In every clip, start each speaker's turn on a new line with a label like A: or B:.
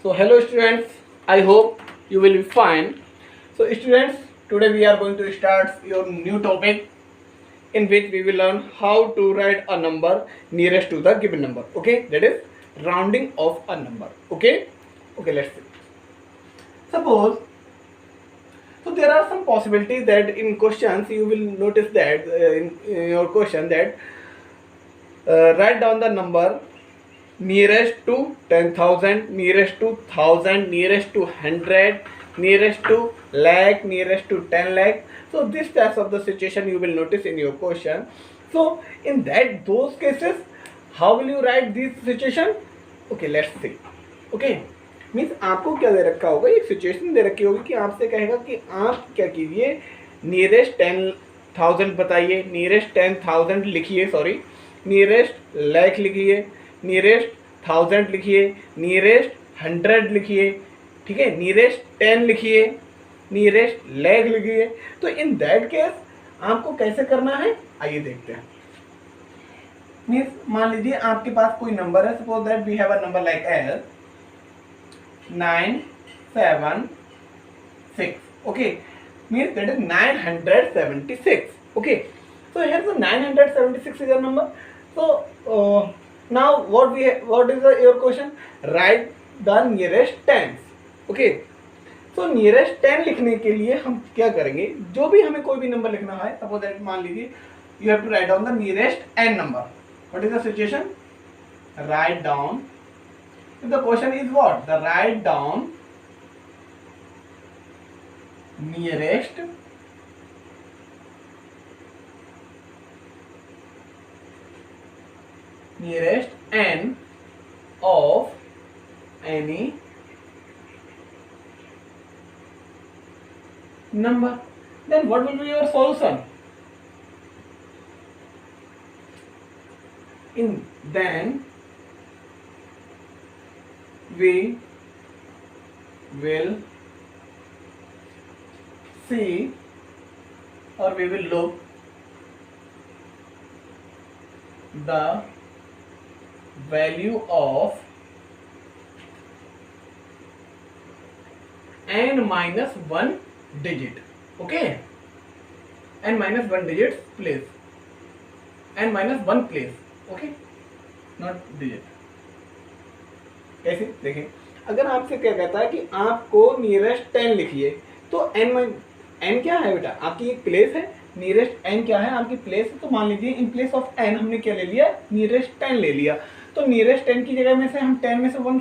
A: So hello students, I hope you will be fine. So students, today we are going to start your new topic in which we will learn how to write a number nearest to the given number. Okay, that is rounding of a number. Okay, let's see. Suppose, so there are some possibilities that in questions you will notice that in your question that write down the number nearest to 10,000, nearest to 1,000, nearest to 100, nearest to lakh, nearest to 10 lakh. So this types of the situation you will notice in your question. So in those cases, how will you write this situation? Okay, let's see. Okay, means आपको क्या दे रखा होगा, एक situation दे रखी होगी कि आपसे कहेगा कि आप क्या कीजिए, नियरेस्ट 10,000 बताइए, नियरेस्ट 10,000 लिखिए, सॉरी नियरेस्ट लैख लिखिए, नियरेस्ट 1,000 लिखिए, नियरेस्ट 100 लिखिए, ठीक है, नियरेस्ट 10 लिखिए, नियरेस्ट लैख लिखिए. तो इन दैट केस आपको कैसे करना है, आइए देखते हैं. मीन्स मान लीजिए आपके पास कोई नंबर है, suppose that we have a number like as 976. Okay, means that is 976. Okay, so here the 976 is your number. So now what is your question? Write the nearest tens. Okay, so nearest 10 लिखने के लिए हम क्या करेंगे, जो भी हमें कोई भी नंबर लिखना है, सपोज दैट मान लीजिए you have to write down the nearest n number. What is the situation? Write down. The question is what? The write down nearest n of any number. Then what will be your solution? Then we will see or we will look the value of n minus 1 digit. Okay, n minus 1 digit place, n minus 1 place. Okay, not digit. कैसे देखें, अगर आपसे क्या कहता है कि आपको nearest 10 लिखिए, तो n क्या है बेटा, आपकी एक प्लेस है, नियरेस्ट n क्या है, आपकी प्लेस है. तो मान लीजिए इन प्लेस ऑफ n हमने क्या ले लिया, नियरेस्ट 10 ले लिया. तो नियरेस्ट 10 की जगह में से हम 10 में से 1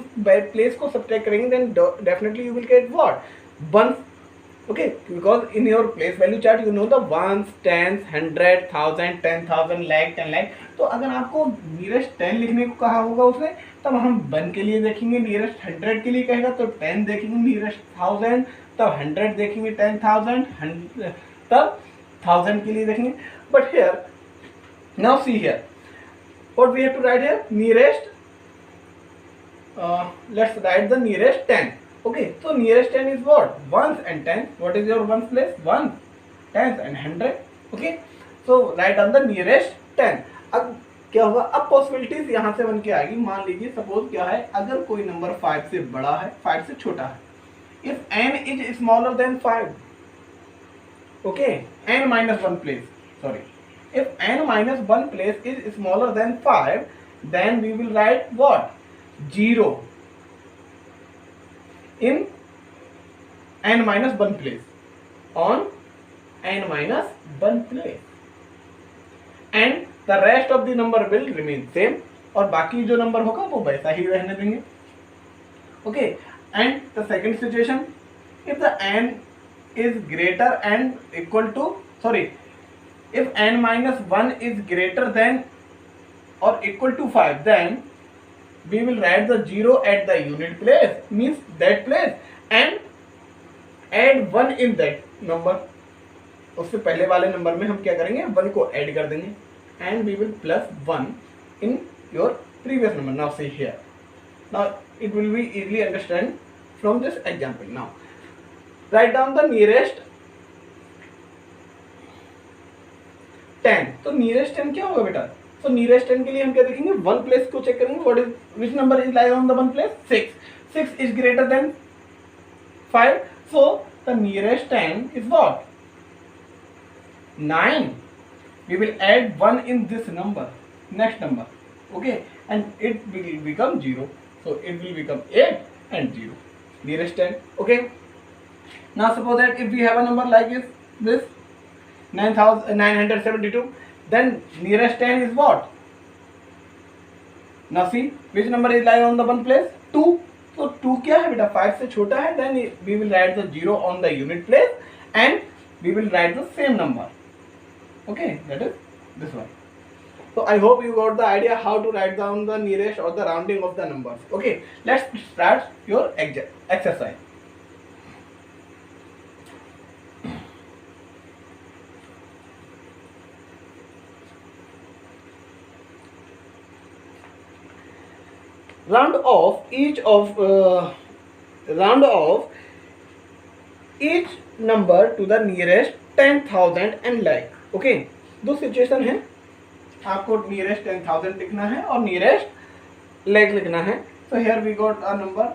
A: प्लेस को सब्ट्रैक्ट करेंगे, then definitely you will get what, 1. Okay, because in your place value chart you know the ones, tens, 100, 1,000, 10,000, lakh, 10 lakh. तो अगर आपको नियरेस्ट 10 लिखने को कहा होगा उसने, तब हम 1 के लिए देखेंगे, नियरेस्ट 100 के लिए कहेगा तो 10 देखेंगे, नियरेस्ट 1,000 तब 100 देखेंगे, 10,000 तब 1,000 के लिए देखेंगे. But here now see here what we have to write here, nearest let's write the nearest 10. Okay, so nearest 10 is what? Ones and tens. What is your ones place? One, tens and 100. Okay, so write down the nearest 10. अब क्या होगा, अब possibilities यहाँ से बन के आएगी. मान लीजिए सपोज क्या है, अगर कोई नंबर 5 से बड़ा है, 5 से छोटा है, if n is smaller than 5, okay, n minus 1 place, sorry, if n minus 1 place is smaller than 5, then we will write what? 0 in n minus 1 place, on n minus 1 place, and the rest of the number will remain same. और बाकी जो number होगा वो वैसा ही रहने देंगे. Okay, and the second situation, if the n is greater and equal to, sorry, if n minus 1 is greater than or equal to 5, then we will write the 0 at the unit place, means that place, and add 1 in that number. उससे पहले वाले number में हम क्या करेंगे, 1 को add कर देंगे, and we will plus 1 in your previous number. Now see here, now it will be easily understand from this example. Now write down the nearest 10. तो nearest 10 क्या होगा बेटा, तो नियरेस्ट 10 के लिए हम क्या देखेंगे, 1 प्लेस को चेक करेंगे, what is which number is lying on the 1 place, 6. 6 is greater than 5. So the nearest 10 is what? 9. We will add 1 in this number, next number. Okay, and it will become 0. So it will become 8 and 0. Nearest 10. Okay. Now suppose that if we have a number like this 9,972, then nearest 10 is what? Now see, which number is lying on the one place? 2. So 2 क्या है बेटा? 5 से छोटा है. Then we will write the 0 on the unit place and we will write the same number. Okay, that is this one. So I hope you got the idea how to write down the nearest or the rounding of the numbers. Okay, let's start your exercise. Round off each number to the nearest 10,000 and lakh. Okay, दो situation है, आपको nearest 10,000 लिखना है और nearest lakh लिखना है. So here we got a number,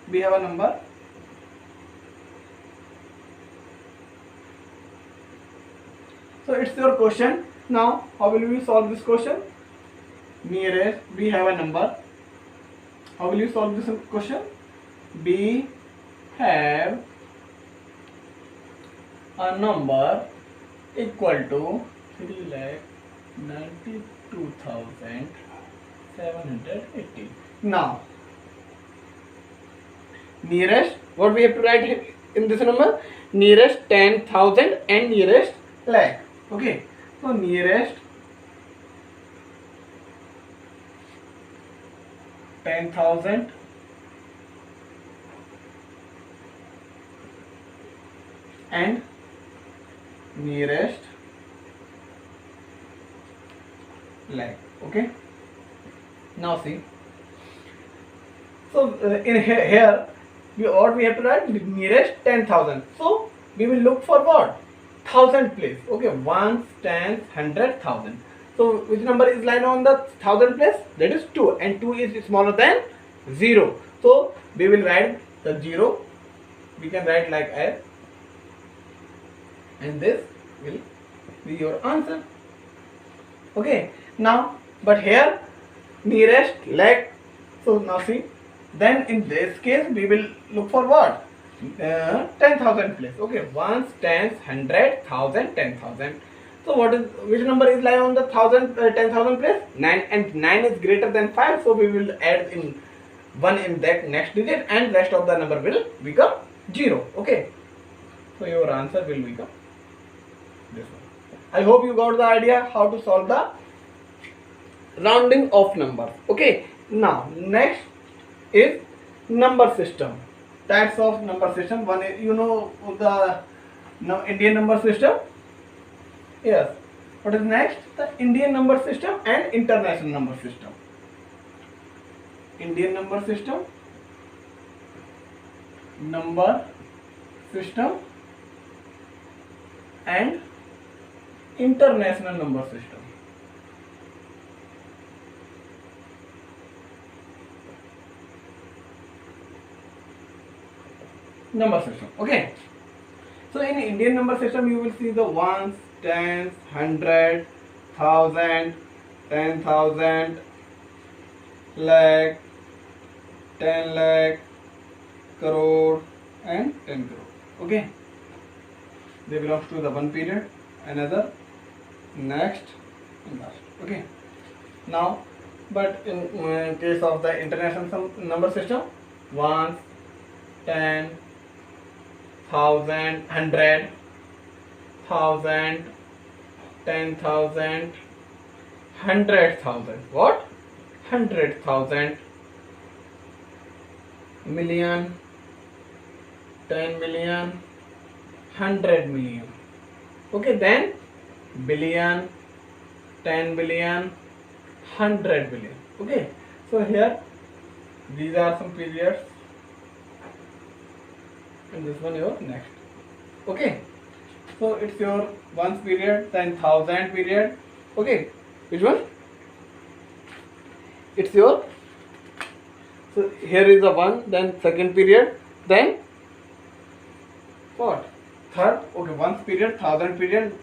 A: we have a number. So it's your question. Now how will we solve this question? Nearest, we have a number. How will you solve this question? We have a number equal to 3,92,780. Now nearest, what we have to write in this number? Nearest 10,000 and nearest lakh. Okay, so nearest 10,000 and nearest lakh. Okay, now see, so in here we have to write nearest 10,000. So we will look for what? 1000 place. Okay, ones, tens, 100, 1000. So which number is lying on the 1000 place? That is 2, and 2 is smaller than 0. So we will write the 0. We can write like as, and this will be your answer. Okay, now but here nearest lakh. So now see, then in this case we will look for what? 10,000 place. Okay, ones, tens, 100, 1000, 10,000. So which number is lying on the 10,000 place? 9, and 9 is greater than 5. So we will add in 1 in that next digit, and rest of the number will become 0. Okay, so your answer will become this one. I hope you got the idea how to solve the rounding of numbers. Okay, now next is number system. Types of number system. One is, you know, the Indian number system. Yes. What is next? The Indian number system and international number system. Indian number system, and international number system. Number system. Okay. So in Indian number system, you will see the ones, tens, 100, 1000, 10,000, lakh, 10 lakh, crore, and 10 crore. Okay. They belong to the one period, another, next, and last. Okay. Now, but in case of the international number system, ones, 10, 1000, 100, 1000, 10,000, 100,000. What? 100,000, million, 10 million, 100 million. Okay, then billion, 10 billion, 100 billion. Okay, so here these are some periods, and this one your next. Okay, so it's your ones period, then 1000 period. Okay, which one? It's your, So here is the 1, then second period, then what? Third, okay, ones period, thousand period,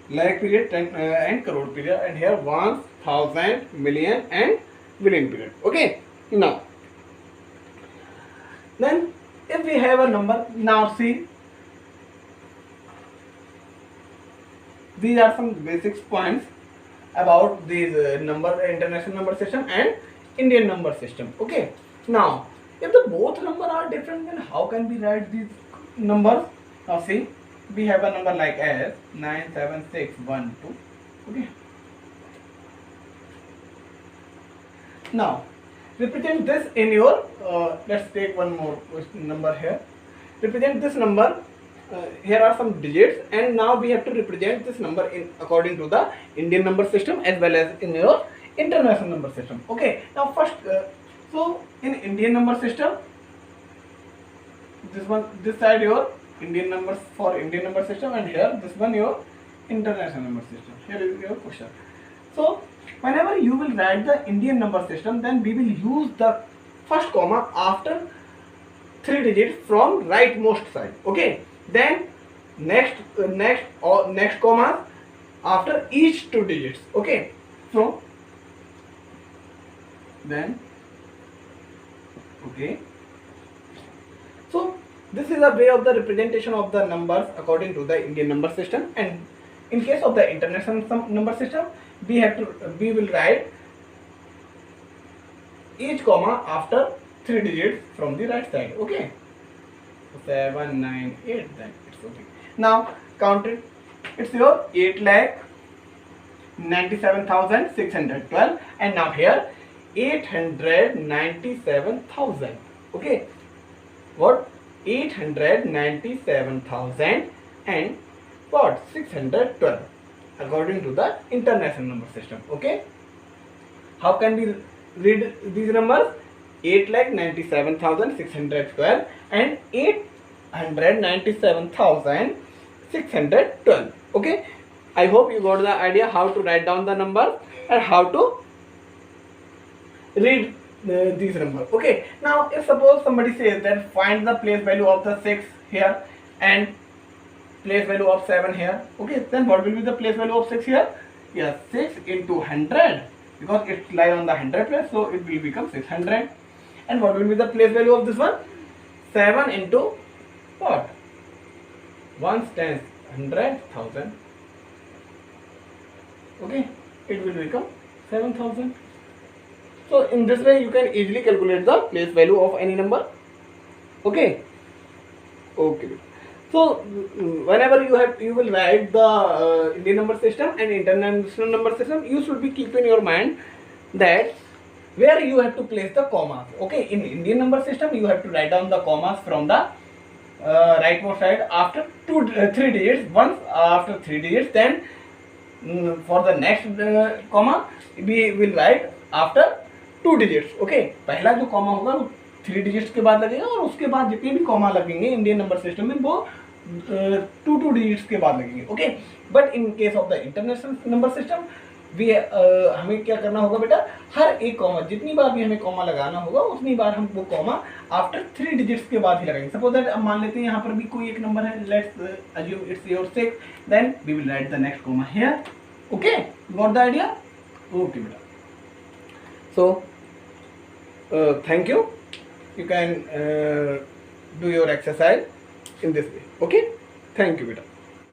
A: lakh period, and crore period, and here ones, thousand, million, and billion period. Okay, now then if we have a number, now see, these are some basic points about these international number system and Indian number system. Okay, now if the both number are different, then how can we write these numbers? Now see, we have a number like as 97612. Okay, now represent this in your let's take one more number here. Represent this number. Here are some digits, and now we have to represent this number in according to the Indian number system as well as in your international number system. Okay, now first, so in Indian number system, this one, this side your Indian numbers for Indian number system, and here this one your international number system. Here is your question. So whenever you will write the Indian number system, then we will use the first comma after 3 digits from rightmost side. Okay, then next comma after each 2 digits. Okay, so then okay, so this is a way of the representation of the numbers according to the Indian number system. And in case of the international number system, we will write each comma after 3 digits from the right side. Okay, 7, 9, 8, then it's okay. Now count it. It's your 8,97,612, and now here 897,000. Okay, what? 897,000 and what? 612 according to the international number system. Okay, how can we read these numbers? 8,97,612 and 897,612. Okay, I hope you got the idea how to write down the number and how to read these numbers. Okay, now if suppose somebody says that find the place value of the 6 here and place value of 7 here. Okay, then what will be the place value of 6 here? Yes, 6 into 100, because it lies on the 100 place, so it will become 600. And what will be the place value of this one? 7 into what? 1 tens 100,000. Okay, it will become 7,000. So in this way you can easily calculate the place value of any number. Okay. Okay. So whenever you will write the Indian number system and international number system, you should be keep in your mind that where you have to place the commas. Okay, in Indian number system you have to write down the commas from the rightmost side after 3 digits. Once after 3 digits, then for the next comma we will write after 2 digits. Okay, पहला जो comma होगा वो 3 digits के बाद लगेगा, और उसके बाद जितने भी कॉमा लगेंगे इंडियन नंबर सिस्टम में वो 2 digits के बाद लगेंगे. Okay, but in case of the international number system हमें क्या करना होगा बेटा? हर एक कॉमा, जितनी बार भी हमें कॉमा लगाना होगा उतनी बार हम वो कॉमा आफ्टर 3 digits के बाद ही लगाएंगे. सपोज दैट अब मान लेते हैं यहाँ पर भी कोई एक नंबर है, let's assume it's your 6, then we will write the next comma here. Okay, got the idea? Okay बेटा, so thank you. You can do your exercise in this way. Okay, thank you beta.